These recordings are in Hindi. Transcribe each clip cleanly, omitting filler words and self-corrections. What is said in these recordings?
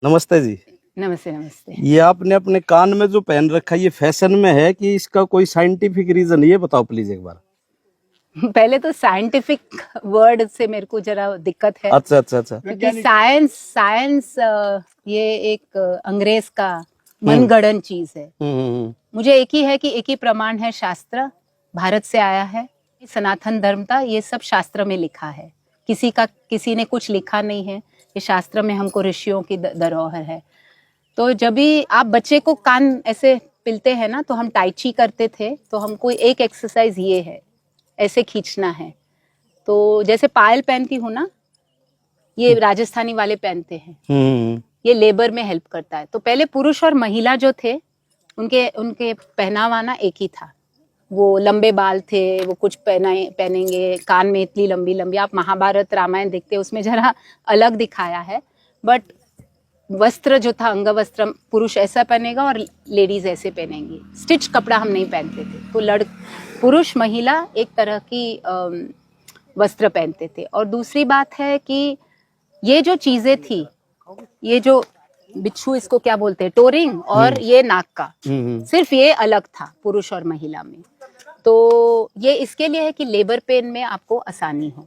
नमस्ते जी। नमस्ते नमस्ते। ये आपने अपने कान में जो पहन रखा है ये फैशन में है कि इसका कोई साइंटिफिक रीजन, ये बताओ प्लीज एक बार। पहले तो साइंटिफिक वर्ड से मेरे को जरा दिक्कत है। अच्छा अच्छा अच्छा। क्योंकि साइंस साइंस ये एक अंग्रेज का मनगढ़ंत चीज है। मुझे एक ही है कि एक ही प्रमाण है, शास्त्र भारत से आया है। सनातन धर्म था, ये सब शास्त्र में लिखा है। किसी ने कुछ लिखा नहीं है, ये शास्त्र में हमको ऋषियों की धरोहर है। तो जब भी आप बच्चे को कान ऐसे पिलते हैं ना, तो हम टाइची करते थे, तो हमको एक एक्सरसाइज ये है, ऐसे खींचना है। तो जैसे पायल पहनती हूँ ना, ये राजस्थानी वाले पहनते हैं, ये लेबर में हेल्प करता है। तो पहले पुरुष और महिला जो थे उनके पहनावा ना एक ही था। वो लंबे बाल थे, वो कुछ पहनेंगे, कान में इतनी लंबी लंबी। आप महाभारत रामायण देखते हैं, उसमें जरा अलग दिखाया है। बट वस्त्र जो था, अंग वस्त्र, पुरुष ऐसा पहनेगा और लेडीज ऐसे पहनेंगी। स्टिच कपड़ा हम नहीं पहनते थे। तो पुरुष महिला एक तरह की वस्त्र पहनते थे। और दूसरी बात है कि ये जो चीजें थी, ये जो बिच्छू, इसको क्या बोलते हैं, टोरिंग, और ये नाक का, सिर्फ ये अलग था पुरुष और महिला में। तो ये इसके लिए है कि लेबर पेन में आपको आसानी हो।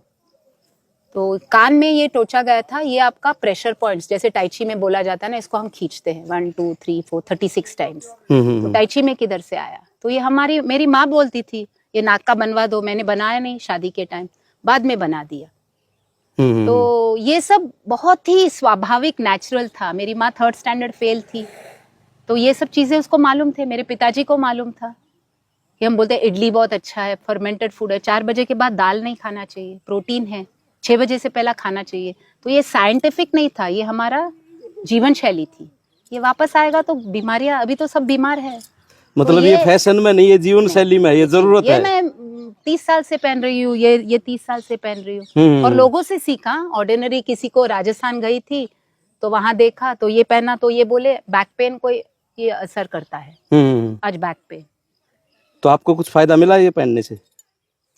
तो कान में ये टोचा गया था, ये आपका प्रेशर पॉइंट्स, जैसे टाइची में बोला जाता है ना, इसको हम खींचते हैं 1 2 3 4 36 टाइम्स। तो टाइची में किधर से आया? तो ये मेरी माँ बोलती थी ये नाक का बनवा दो। मैंने बनाया नहीं शादी के टाइम, बाद में बना दिया। तो ये सब बहुत ही स्वाभाविक, नेचुरल था। मेरी माँ 3rd स्टैंडर्ड फेल थी, तो ये सब चीजें उसको मालूम थे। मेरे पिताजी को मालूम था कि हम बोलते हैं इडली बहुत अच्छा है, फर्मेंटेड फूड है, 4 बजे के बाद दाल नहीं खाना चाहिए, प्रोटीन है, 6 बजे से पहला खाना चाहिए। तो ये साइंटिफिक नहीं था, ये हमारा जीवन शैली थी। ये वापस आएगा तो बीमारियां, अभी तो सब बीमार है। मतलब तो ये फैशन में नहीं, ये जीवन शैली में, ये जरूरत ये है। मैं 30 साल से पहन रही हूँ, ये 30 साल से पहन रही हूँ, और लोगों से सीखा। ऑर्डिनरी किसी को, राजस्थान गई थी तो वहां देखा तो ये पहना, तो ये बोले बैक पेन को ये असर करता है आज, बैक पेन। तो आपको कुछ फायदा मिला ये पहनने से?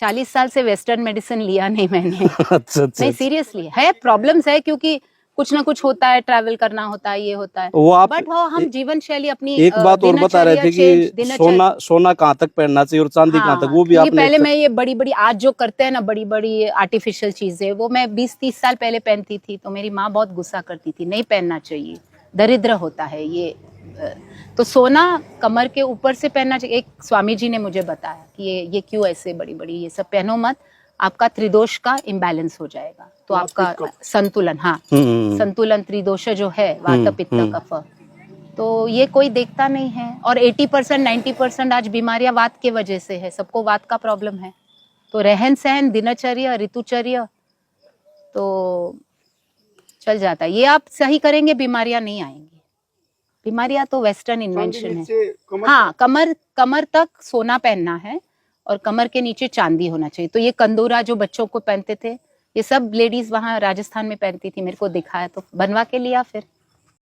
40 साल से वेस्टर्न मेडिसिन लिया नहीं मैंने। अच्छा। नहीं, सीरियसली है, प्रॉब्लम्स है, क्योंकि कुछ ना कुछ होता है, ट्रैवल करना होता है, ये होता है। वो आप, बट हम जीवन शैली अपनी एक बात और बता रहे थे कि सोना कहाँ तक पहनना चाहिए और चांदी कहाँ तक, वो भी आपने। पहले मैं ये बड़ी बड़ी, आज जो करते हैं ना बड़ी बड़ी आर्टिफिशियल चीजें, वो मैं 20-30 साल पहले पहनती थी। तो मेरी माँ बहुत गुस्सा करती थी, नहीं पहनना चाहिए, दरिद्र होता है ये। तो सोना कमर के ऊपर से पहनना चाहिए। एक स्वामी जी ने मुझे बताया कि ये क्यों ऐसे बड़ी बड़ी ये सब पहनो मत, आपका त्रिदोष का इम्बैलेंस हो जाएगा। तो आपका संतुलन, संतुलन, त्रिदोष जो है, वात पित्त कफ, तो ये कोई देखता नहीं है। और 80% 90% आज बीमारियां वात के वजह से है। सबको वात का प्रॉब्लम है। तो रहन सहन, दिनचर्या, ऋतुचर्या तो चल जाता है। ये आप सही करेंगे, बीमारियां नहीं आएंगी। बीमारियां तो वेस्टर्न इन्वेंशन है। हाँ, कमर तक सोना पहनना है और कमर के नीचे चांदी होना चाहिए। तो ये कंदूरा जो बच्चों को पहनते थे, ये सब लेडीज वहां राजस्थान में पहनती थी। मेरे को दिखाया तो बनवा के लिया फिर।